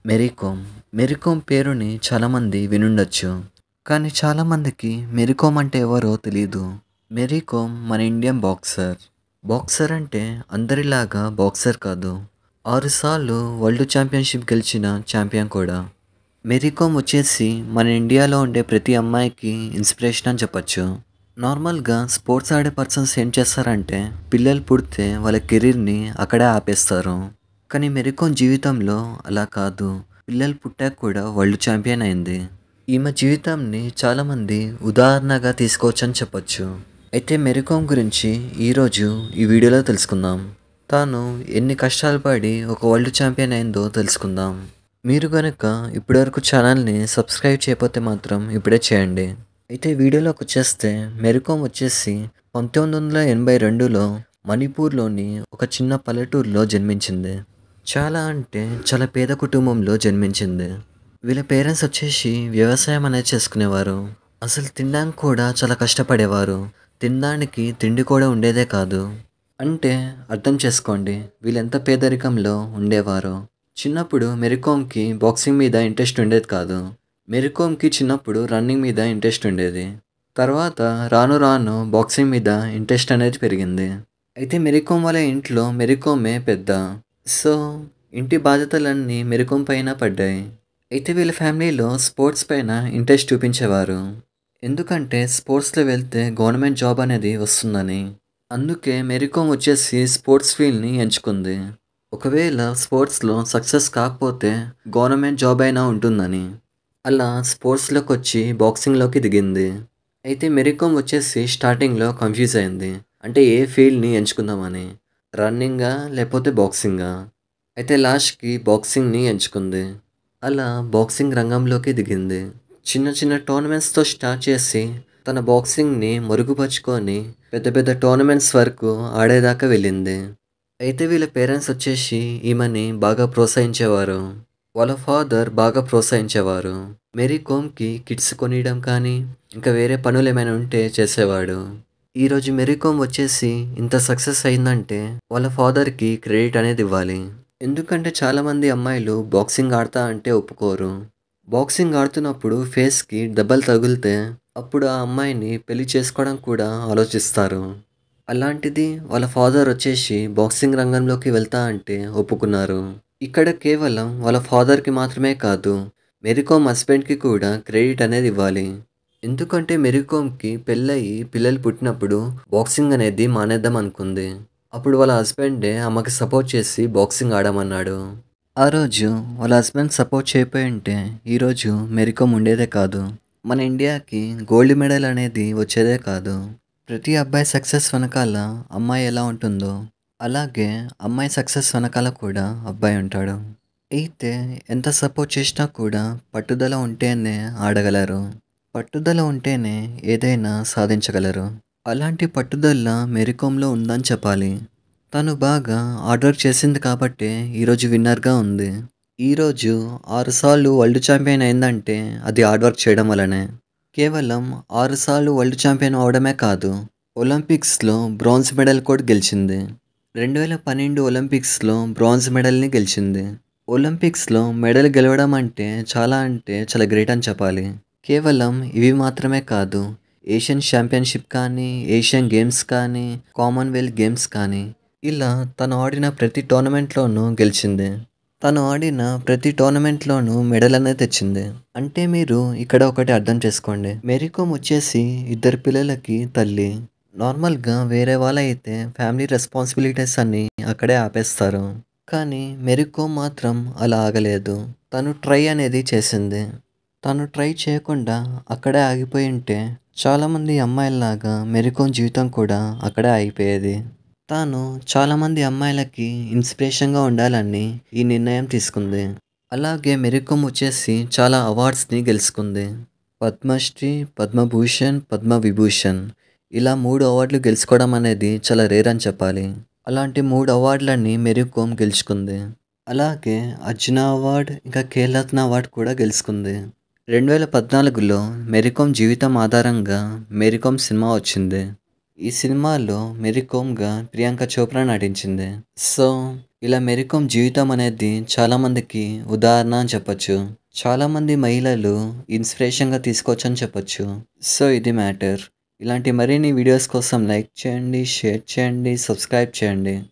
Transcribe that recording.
Mary come. Mary come పేరుని చాలామంది వినుండొచ్చు. కానీ చాలామందికి మేరీ కోమ్ అంటే ఎవరో తెలీదు. మేరీ కోమ్ మన ఇండియన్ బాక్సర్. బాక్సర్ అంటే అందరిలాగా బాక్సర్ కాదు. 6 సార్లు వరల్డ్ ఛాంపియన్‌షిప్ గెలిచిన ఛాంపియన్ కూడా. మేరీ కోమ్ వచ్చేసి మన ఇండియాలో ఉండే ప్రతి అమ్మాయికి ఇన్స్పిరేషన్ అని చెప్పొచ్చు. నార్మల్‌గా స్పోర్ట్స్ ఆడే పర్సన్స్ ఏం చేస్తారంటే పిల్లలు పుడితే వాళ్ళ కెరీర్‌ని అక్కడే ఆపేస్తారు. కానీ మేరీ కోమ్ జీవితంలో అలా కాదు. పిల్లలు పుట్టాక కూడా వరల్డ్ ఛాంపియన్ అయింది. ఈమె జీవితాన్ని చాలామంది ఉదాహరణగా తీసుకోవచ్చని చెప్పొచ్చు. అయితే మేరీ కోమ్ గురించి ఈరోజు ఈ వీడియోలో తెలుసుకుందాం. తాను ఎన్ని కష్టాలు పడి ఒక వరల్డ్ ఛాంపియన్ అయిందో తెలుసుకుందాం. మీరు గనుక ఇప్పటివరకు ఛానల్ని సబ్స్క్రైబ్ చేయకపోతే మాత్రం ఇప్పుడే చేయండి. అయితే వీడియోలోకి వచ్చేస్తే మేరీ కోమ్ వచ్చేసి 1982లో మణిపూర్లోని ఒక చిన్న పల్లెటూరులో జన్మించింది. చాలా అంటే చాలా పేద కుటుంబంలో జన్మించింది. వీళ్ళ పేరెంట్స్ వచ్చేసి వ్యవసాయం అనేది చేసుకునేవారు. అసలు తినడానికి కూడా చాలా కష్టపడేవారు. తినడానికి తిండి కూడా ఉండేదే కాదు. అంటే అర్థం చేసుకోండి వీళ్ళెంత పేదరికంలో ఉండేవారో. చిన్నప్పుడు మేరీ కోమ్‌కి బాక్సింగ్ మీద ఇంట్రెస్ట్ ఉండేది కాదు. మేరీ కోమ్‌కి చిన్నప్పుడు రన్నింగ్ మీద ఇంట్రెస్ట్ ఉండేది. తర్వాత రాను రాను బాక్సింగ్ మీద ఇంట్రెస్ట్ అనేది పెరిగింది. అయితే మేరీ కోమ్ వాళ్ళ ఇంట్లో మేరీ కోమే పెద్ద. సో, ఇంటి బాధ్యతలన్నీ మేరీ కోమ్ పైన పడ్డాయి. అయితే వీళ్ళ ఫ్యామిలీలో స్పోర్ట్స్ పైన ఇంట్రెస్ట్ చూపించేవారు. ఎందుకంటే స్పోర్ట్స్‌లో వెళ్తే గవర్నమెంట్ జాబ్ అనేది వస్తుందని. అందుకే మేరీ కోమ్ వచ్చేసి స్పోర్ట్స్ ఫీల్డ్‌ని ఎంచుకుంది. ఒకవేళ స్పోర్ట్స్‌లో సక్సెస్ కాకపోతే గవర్నమెంట్ జాబ్ అయినా ఉంటుందని. అలా స్పోర్ట్స్‌లోకొచ్చి బాక్సింగ్‌లోకి దిగింది. అయితే మేరీ కోమ్ వచ్చేసి స్టార్టింగ్‌లో కన్‌ఫ్యూజ్ అయింది. అంటే ఏ ఫీల్డ్‌ని ఎంచుకుందామని. రన్నింగా లేకపోతే బాక్సింగా? అయితే లాస్ట్‌కి బాక్సింగ్‌ని ఎంచుకుంది. అలా బాక్సింగ్ రంగంలోకి దిగింది. చిన్న చిన్న టోర్నమెంట్స్‌తో స్టార్ట్ చేసి తన బాక్సింగ్‌ని మెరుగుపరుచుకొని పెద్ద పెద్ద టోర్నమెంట్స్ వరకు ఆడేదాకా వెళ్ళింది. అయితే వీళ్ళ పేరెంట్స్ వచ్చేసి ఈమెని బాగా ప్రోత్సహించేవారు. వాళ్ళ ఫాదర్ బాగా ప్రోత్సహించేవారు. మేరీ కోమ్‌కి కిట్స్ కొనియడం కానీ, ఇంకా వేరే పనులేమైనా ఉంటే చేసేవాడు. ఈరోజు మేరీ కోమ్ వచ్చేసి ఇంత సక్సెస్ అయిందంటే వాళ్ళ ఫాదర్‌కి క్రెడిట్ అనేది ఇవ్వాలి. ఎందుకంటే చాలామంది అమ్మాయిలు బాక్సింగ్ ఆడతా అంటే ఒప్పుకోరు. బాక్సింగ్ ఆడుతున్నప్పుడు ఫేస్‌కి దెబ్బలు తగిలితే అప్పుడు ఆ అమ్మాయిని పెళ్లి చేసుకోవడం కూడా ఆలోచిస్తారు. అలాంటిది వాళ్ళ ఫాదర్ వచ్చేసి బాక్సింగ్ రంగంలోకి వెళ్తా అంటే ఒప్పుకున్నారు. ఇక్కడ కేవలం వాళ్ళ ఫాదర్‌కి మాత్రమే కాదు, మేరీ కోమ్ హస్బెండ్‌కి కూడా క్రెడిట్ అనేది ఇవ్వాలి. ఎందుకంటే మేరీ కోమ్‌కి పెళ్ళయ్యి పిల్లలు పుట్టినప్పుడు బాక్సింగ్ అనేది మానేద్దాం అనుకుంది. అప్పుడు వాళ్ళ హస్బెండే ఆమెకి సపోర్ట్ చేసి బాక్సింగ్ ఆడమన్నాడు. ఆ రోజు వాళ్ళ హస్బెండ్ సపోర్ట్ చేయకపోయుంటే ఈరోజు మేరీ కోమ్ ఉండేదే కాదు. మన ఇండియాకి గోల్డ్ మెడల్ అనేది వచ్చేదే కాదు. ప్రతి అబ్బాయి సక్సెస్ వెనకాల అమ్మాయి ఎలా ఉంటుందో అలాగే అమ్మాయి సక్సెస్ వెనకాల కూడా అబ్బాయి ఉంటాడు. అయితే ఎంత సపోర్ట్ చేసినా కూడా పట్టుదల ఉంటేనే ఆడగలరు. పట్టుదల ఉంటేనే ఏదైనా సాధించగలరు. అలాంటి పట్టుదల మేరీ కోమ్‌లో ఉందని చెప్పాలి. తను బాగా హార్డ్ వర్క్ చేసింది కాబట్టే ఈరోజు విన్నర్‌గా ఉంది. ఈరోజు 6 సార్లు వరల్డ్ ఛాంపియన్ అయిందంటే అది హార్డ్ వర్క్ చేయడం వల్లనే. కేవలం 6 సార్లు వరల్డ్ ఛాంపియన్ అవ్వడమే కాదు, ఒలింపిక్స్‌లో బ్రాంజ్ మెడల్ కూడా గెలిచింది. 2012 ఒలింపిక్స్‌లో బ్రాంజ్ మెడల్‌ని గెలిచింది. ఒలింపిక్స్‌లో మెడల్ గెలవడం అంటే చాలా గ్రేట్ అని చెప్పాలి. కేవలం ఇవి మాత్రమే కాదు, ఏషియన్ ఛాంపియన్‌షిప్ కానీ, ఏషియన్ గేమ్స్ కానీ, కామన్‌వెల్త్ గేమ్స్ కానీ ఇలా తను ఆడిన ప్రతి టోర్నమెంట్‌లోనూ గెలిచింది. తను ఆడిన ప్రతి టోర్నమెంట్‌లోనూ మెడల్ అనేది తెచ్చింది. అంటే మీరు ఇక్కడ ఒకటి అర్థం చేసుకోండి. మేరీ కోమ్ వచ్చేసి ఇద్దరు పిల్లలకి తల్లి. నార్మల్‌గా వేరే వాళ్ళైతే ఫ్యామిలీ రెస్పాన్సిబిలిటీస్ అన్నీ అక్కడే ఆపేస్తారు. కానీ మేరీ కోమ్ మాత్రం అలా ఆగలేదు. తను ట్రై అనేది చేసింది. తను ట్రై చేయకుండా అక్కడే ఆగిపోయుంటే చాలామంది అమ్మాయిల్లాగా మేరీ కోమ్ జీవితం కూడా అక్కడే ఆగిపోయేది. తాను చాలామంది అమ్మాయిలకి ఇన్స్పిరేషన్‌గా ఉండాలని ఈ నిర్ణయం తీసుకుంది. అలాగే మేరీ కోమ్ వచ్చేసి చాలా అవార్డ్స్‌ని గెలుచుకుంది. పద్మశ్రీ, పద్మభూషణ్, పద్మవిభూషణ్ ఇలా 3 అవార్డులు గెలుచుకోవడం అనేది చాలా రేర్ అని చెప్పాలి. అలాంటి 3 అవార్డులని మేరీ కోమ్ గెలుచుకుంది. అలాగే అర్జున అవార్డ్, ఇంకా ఖేల్రత్న అవార్డ్ కూడా గెలుచుకుంది. 2014లో మేరీ కోమ్ జీవితం ఆధారంగా మేరీ కోమ్ సినిమా వచ్చింది. ఈ సినిమాలో మేరీ కోమ్‌గా ప్రియాంక చోప్రా నటించింది. సో, ఇలా మేరీ కోమ్ జీవితం అనేది చాలామందికి ఉదాహరణ అని చెప్పొచ్చు. చాలామంది మహిళలు ఇన్స్పిరేషన్‌గా తీసుకోవచ్చని చెప్పొచ్చు. సో, ఇది మ్యాటర్. ఇలాంటి మరిన్ని వీడియోస్ కోసం లైక్ చేయండి, షేర్ చేయండి, సబ్స్క్రైబ్ చేయండి.